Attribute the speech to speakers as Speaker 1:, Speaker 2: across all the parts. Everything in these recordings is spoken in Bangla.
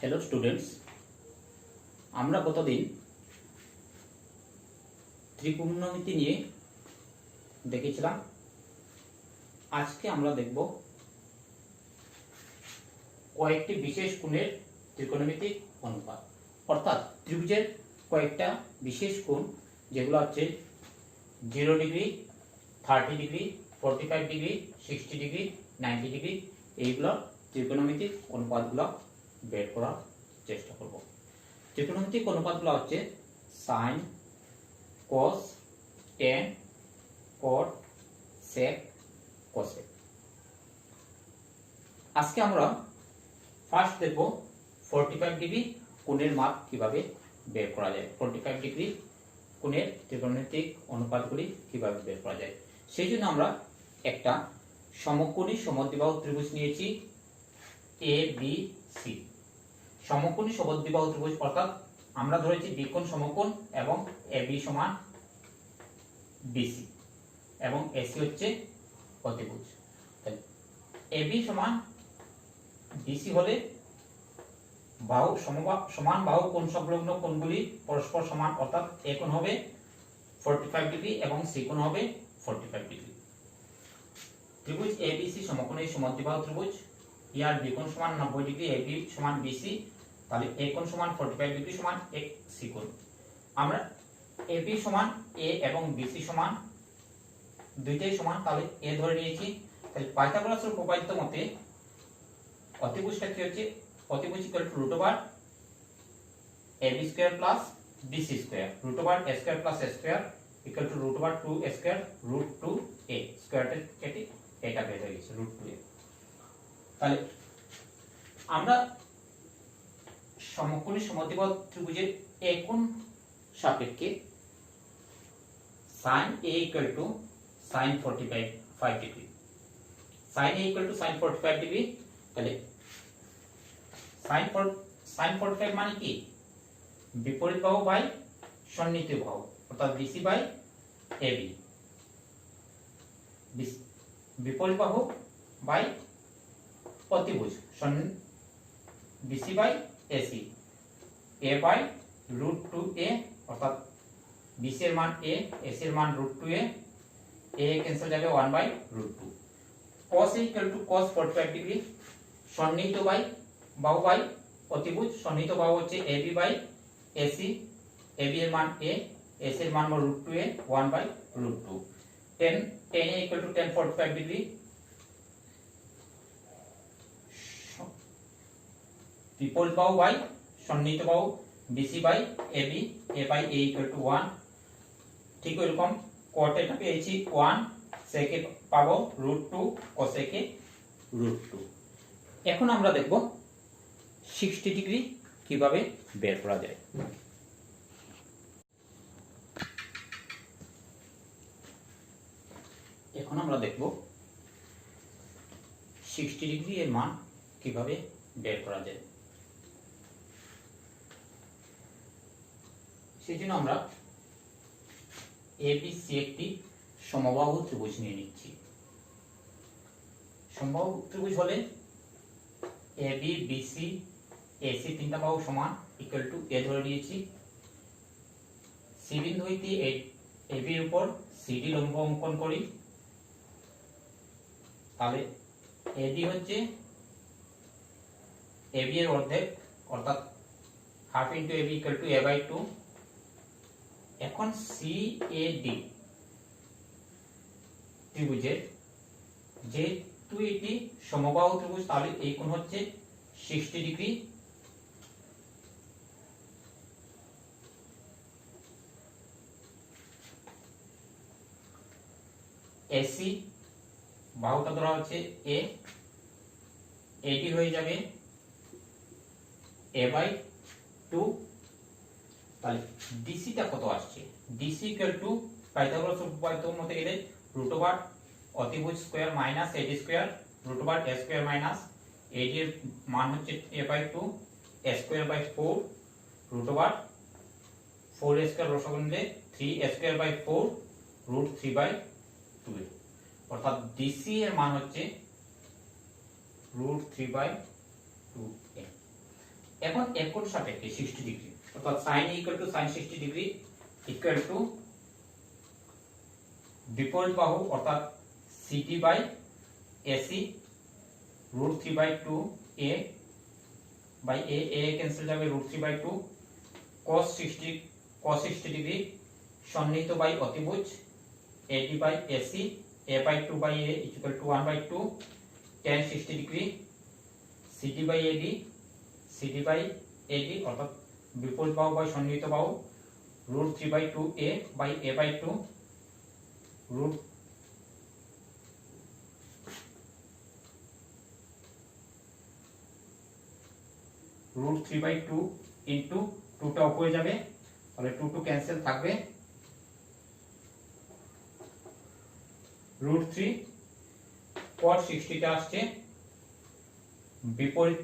Speaker 1: হ্যালো স্টুডেন্টস, আমরা গতদিন ত্রিকোণমিতি নিয়ে দেখেছিলাম। আজকে আমরা দেখব কয়েকটি বিশেষ কোণের ত্রিকোণমিতিক অনুপাত, অর্থাৎ ত্রিভুজের কয়েকটা বিশেষ কোণ যেগুলো হচ্ছে 0 degree, 30 degree, 45 degree, 60 degree, 90 degree, এইগুলো ত্রিকোণমিতিক অনুপাতগুলো বের করার চেষ্টা করব। ত্রিকোণমিতিক অনুপাতগুলো হচ্ছে সাইন, কস, ট্যান, কট, সেক, কোসেক। আজকে আমরা ফার্স্ট দেখব 45 ডিগ্রি কোণের মাপ কিভাবে বের করা যায়। 45 ডিগ্রি কোণের ত্রিকোণমিতিক অনুপাতগুলি কিভাবে বের করা যায়, সেই জন্য আমরা একটা সমকোণী সমদ্বিবাহু ত্রিভুজ নিয়েছি এ বি সি। সমকোণী সমদ্বিবাহু ত্রিভুজ অর্থাৎ আমরা ধরেছি বিকোণ সমকোণ এবং এ বি সমান বিসি এবং এসি হচ্ছে অতিভুজ। এ বি সমান বিসি হলে বাহু সমান বাহু কোণ সংলগ্ন কোণগুলি পরস্পর সমান, অর্থাৎ এ কোণ হবে 45 ডিগ্রি এবং সি কোণ হবে 45 ডিগ্রি। ত্রিভুজ এবিসি সমকোণী সমদ্বিবাহু ত্রিভুজ। ইয়ার বিকোণ সমান 90 ডিগ্রি, এবি সমান বিসি, তাহলে এ কোণ সমান 45 ডিগ্রি সমান সি কোণ। আমরা এবি সমান এ এবং বিসি সমান দুইটাই সমান, তাহলে এ ধরে নিয়েছি। তাহলে পাইথাগোরাসের উপপাদ্য মতে অতিভুজটা কি হচ্ছে, অতিভুজ equal to root over AB square plus BC square, root over A square plus a square equal to root over 2 square root 2 a স্কয়ারটা কেটে এটা বের হয়ে গেছে রুট 2 এ। তাহলে আমরা সমকোণী সমদ্বিবাহু ত্রিভুজের এ কোণ সাপেক্ষে sin a equal to sin 45 degree, sin a equal to sin 45 degree. তাহলে sin 45 মানে কি, বিপরীত বাহু বাই সন্নিহিত বাহু, অর্থাৎ বিসি বাই এবি, বিপরীত বাহু বাই অতিভুজ BC by AC, a by root 2 a, অর্থাৎ বিসি এর মান এ, এসি এর মান রুট 2 এ ক্যান্সেল যাবে 1 by root 2। cos a equal to cos 45 degree, সন্নিহিত বাহু বাই অতিভুজ, সন্নিহিত বাহু হচ্ছে এবি বাই এসি, এবি এর মান এ, এসি এর মান root 2 a 1 by root 2। tan a equal to tan 45 degree, বিপরীত বাহু বাই সন্নিহিত বাহু BC by AB, a by a equal to 1। ঠিক এরকম cot এটা পেয়েছি 1, সেকে পাবো রুট 2, কোসেকে রুট 2। এখন আমরা দেখব 60 ডিগ্রি কিভাবে বের করা যায়। এখন আমরা দেখব 60 ডিগ্রি এর মান কিভাবে বের করা যায়। সেই জন্য আমরা এবিসি একটি সমবাহু ত্রিভুজ নিয়ে নিচ্ছি। সমবাহু ত্রিভুজ হলে এবি, বিসি, এসি তিনটা বাহু সমান ইকুয়াল টু এ ধরে নিয়েছি। সি বিন্দু হইতে এবি এর উপর সিডি লম্ব অঙ্কন করি, তাহলে এডি হচ্ছে এবি এর অর্ধেক, অর্থাৎ half into AB equal to a by 2। এখন সিএডি ত্রিভুজের যেহেতু এটি সমবাহু ত্রিভুজ, তাহলে এই কোণ হচ্ছে 60 ডিগ্রি। এসি বাহুটা ধরা হচ্ছে এ, এডি হয়ে যাবে এ বাই 2। তাহলে ডিসিটা কত আসছে, ডিসি ইকুয়াল টু পাইথাগোরাস উপপাদ্য মতে গেলে রুট ওভার অতিভুজ square minus AD square root over এ স্কয়ার মাইনাস এডি এর মান হচ্ছে A by 2, A square by 4 root over 4 A square রসগু নিলে 3 A square by 4 root 3 by 2, অর্থাৎ ডিসি এর মান হচ্ছে রুট 3 বাই 2 এ। এখন একর সাপেক্ষে 60 ডিগ্রি অর্থাৎ sin equal to sin 60 degree equal to বিপরীত বাহু অর্থাৎ CD by AC √3/2 a by a cancel যাবে √3/2 cos 60 ডিগ্রি সন্নিহিত বাই অতিভুজ AD by AC a/2 by a equal to 1/2 tan 60 degree CD by AD অর্থাৎ বিপরীত বাহু বাই সন্নিহিত বাহু √3/2 a বাই a/2 √3/2 ইন্টু 2টা উপরে যাবে তাহলে 2 ক্যান্সেল থাকবে √3 cos 60 টা আসছে বিপরীত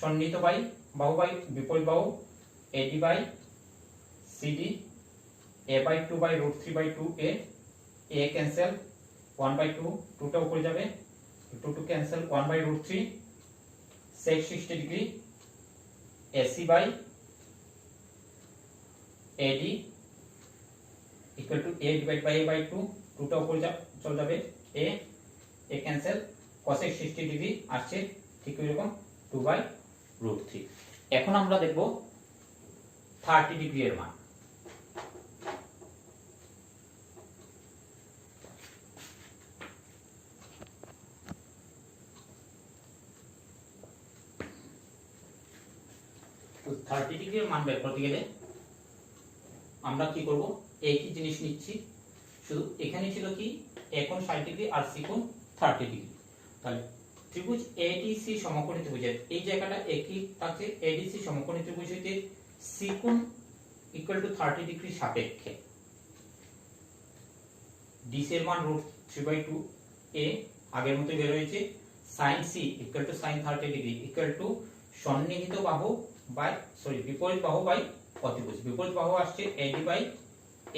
Speaker 1: সন্নিহিত বাহু বাই বিপরীত বাহু AD by CD a/2 by √3/2 a cancel 1/2 2টা উপরে যাবে 2 cancel 1/√3 sec 60 degree AC by AD equal to a divide by a/2 2টা উপরে চলে যাবে a ক্যান্সেল cos 60 ডিগ্রি আসছে ঠিক এরকম 2/√3। এখন আমরা দেখব 30 ডিগ্রি এর মান। তো 30 ডিগ্রি এর মান বের করতে গেলে আমরা কি করব, একই জিনিস নিচ্ছি, শুধু এখানে ছিল কি একোণ 60 ডিগ্রি আর সি কোণ 30 ডিগ্রি। তাহলে ত্রিভুজ ADC সমকোণী ত্রিভুজের এই জায়গাটা একই থাকছে, ADC সমকোণী ত্রিভুজ হইতে সি কোণ ইকুয়াল টু 30 ডিগ্রি সাপেক্ষে DC এর মান √3/2 a আগের মতো বের হয়েছে, sin C equal to sin 30 degree equal to সন্নিহিত বাহু বাই বিপরীত বাহু বাই অতিভুজ। বিপরীত বাহু আসছে AD বাই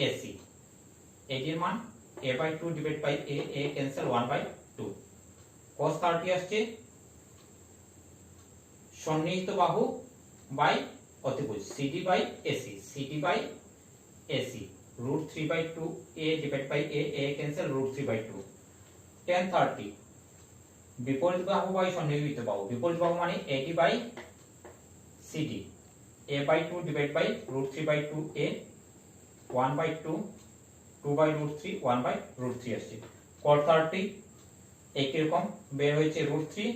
Speaker 1: AC, AD এর মান a/2 divide by a cancel 1/2 cos 30 আসছে সন্নিহিত বাহু বাই অতিভুজ CD by AC √3/2 a divide by a cancel √3/2 tan 30 বিপরীত বাহু বাই সন্নিহিত বাহু, বিপরীত বাহু মানে AD by CD a/2 divide by √3/2 a 1/2 2/√3 1/√3 আসছে। cot 30 একই রকম বের হয়েছে √3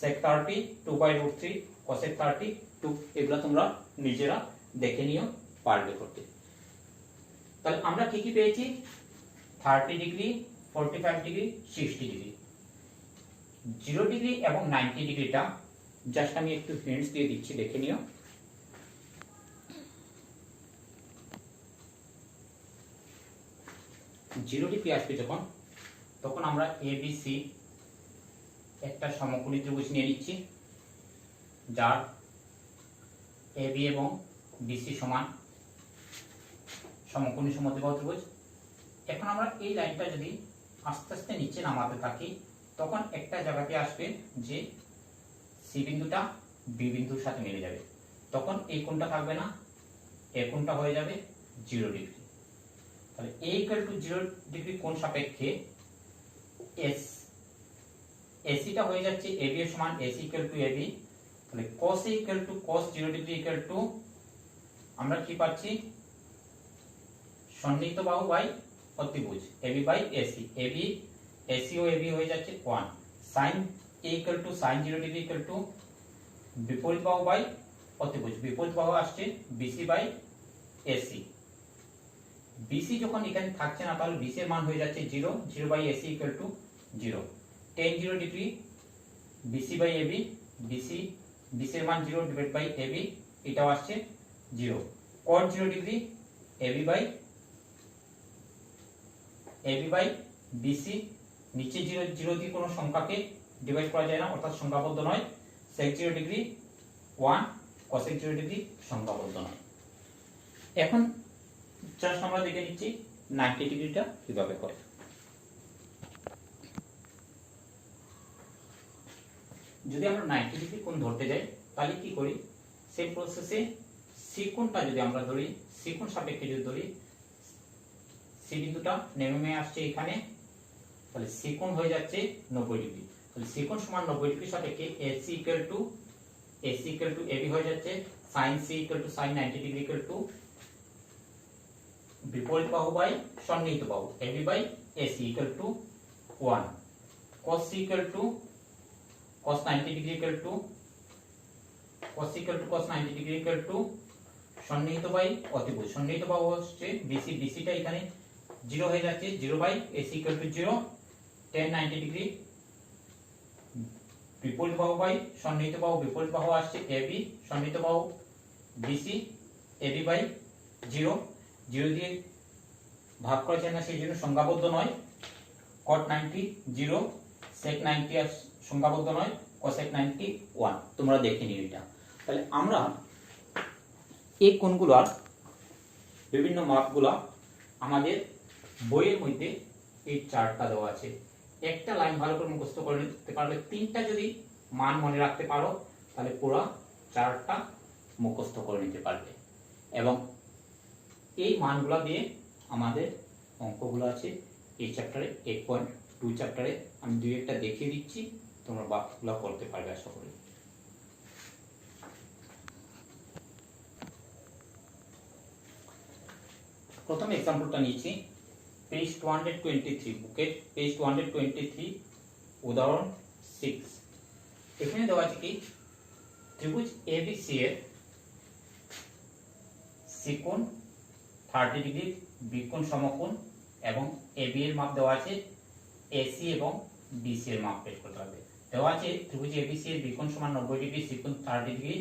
Speaker 1: sec 30 2/√3 cosec 30 2। এগুলা তোমরা নিজেরা দেখে নিও, পারবে করতে। তাহলে আমরা কি কি পেয়েছি, 30 ডিগ্রি 45 ডিগ্রি 60 ডিগ্রি 0 ডিগ্রি এবং 90 ডিগ্রিটা জাস্ট আমি একটু হিন্টস দিয়ে দিচ্ছি, দেখে নিও। জিরো ডিগ্রি আসবে যখন, তখন আমরা ABC একটা সমকোণী ত্রিভুজ নিয়ে নিচ্ছি যার AB এবং BC সমান সমকোণী সমদ্বিবাহু ত্রিভুজ। এখন আমরা এই লাইনটা যদি আস্তে আস্তে নিচে নামাতে থাকি তখন একটা জায়গাতে আসবে যে সি বিন্দুটা বি বিন্দুর সাথে মিলে যাবে, তখন এই কোণটা থাকবে না, এই কোণটা হয়ে যাবে 0 ডিগ্রি। তাহলে a ইকুয়াল টু 0 ডিগ্রি কোণ সাপেক্ষে AC টা হয়ে যাচ্ছে AB এর সমান AC ইকুয়াল টু AB। তাহলে cos A equal to cos 0 degree equal to আমরা কি পাচ্ছি, সন্নিহিত বাহু বাই অতিভুজ AB বাই AC, AC ও AB হয়ে যাচ্ছে 1। sin A equal to sin 0 degree equal to বিপরীত বাহু বাই অতিভুজ, বিপরীত বাহু আসছে BC বাই AC। BC যখন এখানে থাকছে না তাহলে BC এর মান হয়ে যাচ্ছে 0 by AC equal to 0। tan 0 degree BC by AB, BC এর মান 0 ডিভাইড বাই AB, এটাও আসছে 0। cot 0 degree AB by BC, নিচে 0 দিয়ে কোনো সংখ্যাকে ডিভাইড করা যায় না অর্থাৎ সংখ্যাবদ্ধ নয়। sec 0 ডিগ্রি 1, cosec 0 ডিগ্রি সংখ্যাবদ্ধ নয়। এখন জাস্ট আমরা দেখে নিচ্ছি 90 ডিগ্রিটা কিভাবে হয়। যদি আমরা 90 ডিগ্রি কোণ ধরতে যাই তাহলে কি করি, সেই প্রসেসে সি কোণটা যদি আমরা ধরি, সি কোণ সাপেক্ষে যদি ধরি, সি বিন্দুটা নেমে আসছে এখানে, তাহলে সি কোণ হয়ে যাচ্ছে 90 ডিগ্রি। তাহলে সি কোণ সমান 90 ডিগ্রি সাপেক্ষে এসি ইকুয়াল টু এবি হয়ে যাচ্ছে sin c equal to sin 90 degree equal to বিপরীত বাহু বাই সন্নিহিত বাহু AB by AC equal to 1, cos c equal to cos 90 degree equal to cos 90 degree equal to সন্নিহিত বাই অতিভুজ, সন্নিহিত বাহু হচ্ছে বিসি, বিসিটা এখানে 0 হয়ে যাচ্ছে, 0 by AC equal to 0, tan 90 degree বিপরীত বাহু বাই সন্নিহিত বাহু, বিপরীত বাহু আসছে এবি, সন্নিহিত বাহু বিসি, এবি বাই 0, 0 দিয়ে ভাগ করা যায় না সেই জন্য সংখ্যাবদ্ধ নয়, cot 90 0, sec 90 আর সংখ্যাবদ্ধ নয়, cosec 90 1। তোমরা দেখে নিও এটা। তাহলে আমরা এই কোণগুলোর বিভিন্ন মাপগুলো আমাদের বইয়ের মধ্যে এই চার্টটা দেওয়া আছে। একটা লাইন ভালো করে মুখস্থ করে নিতে পারলে, তিনটা যদি মান মনে রাখতে পারো তাহলে পুরো চার্টটা মুখস্থ করে নিতে পারবে। এবং এই মানগুলো দিয়ে আমাদের অঙ্কগুলো আছে এই চ্যাপ্টারে 8.2 চ্যাপ্টারে আমি দুই একটা দেখিয়ে দিচ্ছি, তোমরা বাকিগুলো করতে পারবে আশা করি। প্রথম এক্সাম্পলটা নিয়েছি পেজ 223, বুকের পেজ 223, উদাহরণ 6। এখানে দেওয়া আছে কি, ত্রিভুজ এবিসি এর সি কোণ 30 ডিগ্রি, বি কোণ সমকোণ এবং এবি এর মাপ দেওয়া আছে, এসি এবং বিসি এর মাপ বের করতে হবে। দেওয়া আছে ত্রিভুজ এবিসি এর বি কোণ সমান 90 ডিগ্রি, সি কোণ 30 ডিগ্রি,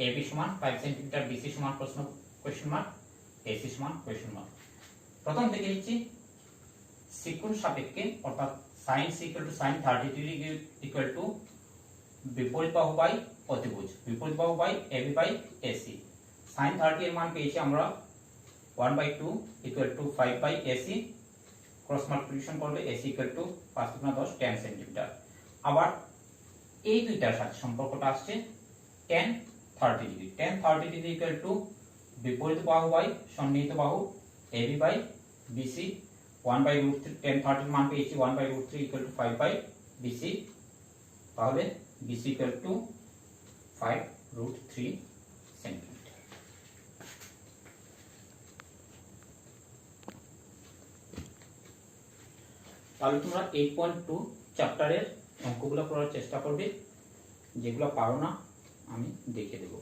Speaker 1: এবি সমান 5 সেন্টিমিটার, বিসি সমান কোয়েশ্চন মার্ক, এসি সমান কোয়েশ্চন মার্ক। প্রথম থেকে নিচ্ছি সি কোণ সাপেক্ষে, অর্থাৎ sin c equal to sin 30 degree equal to বিপরীত বাহু বাই অতিভুজ, বিপরীত বাহু by AB by AC. sin 30 এর মান পেয়েছি আমরা 1/2 equal to 5/ac, cross multiplication করলে ac ইকুয়াল টু 5 × 10 10 সেন্টিমিটার। আবার এই দুইটার সাথে সম্পর্কটা আসছে tan 30 degree, tan 30 degree equal to বিপরীত বাহু বাই সন্নিহিত বাহু ab বাই bc, 1/√3, tan 30 এর মান পেয়েছি 1/√3 ইকুয়াল টু 5/bc, তাহলে bc ইকুয়াল টু 5√3 সেন্টিমিটার। তাহলে তোমরা 8.2 চ্যাপ্টারের অঙ্কগুলো করার চেষ্টা করবে, যেগুলো পারো না আমি দেখিয়ে দেবো।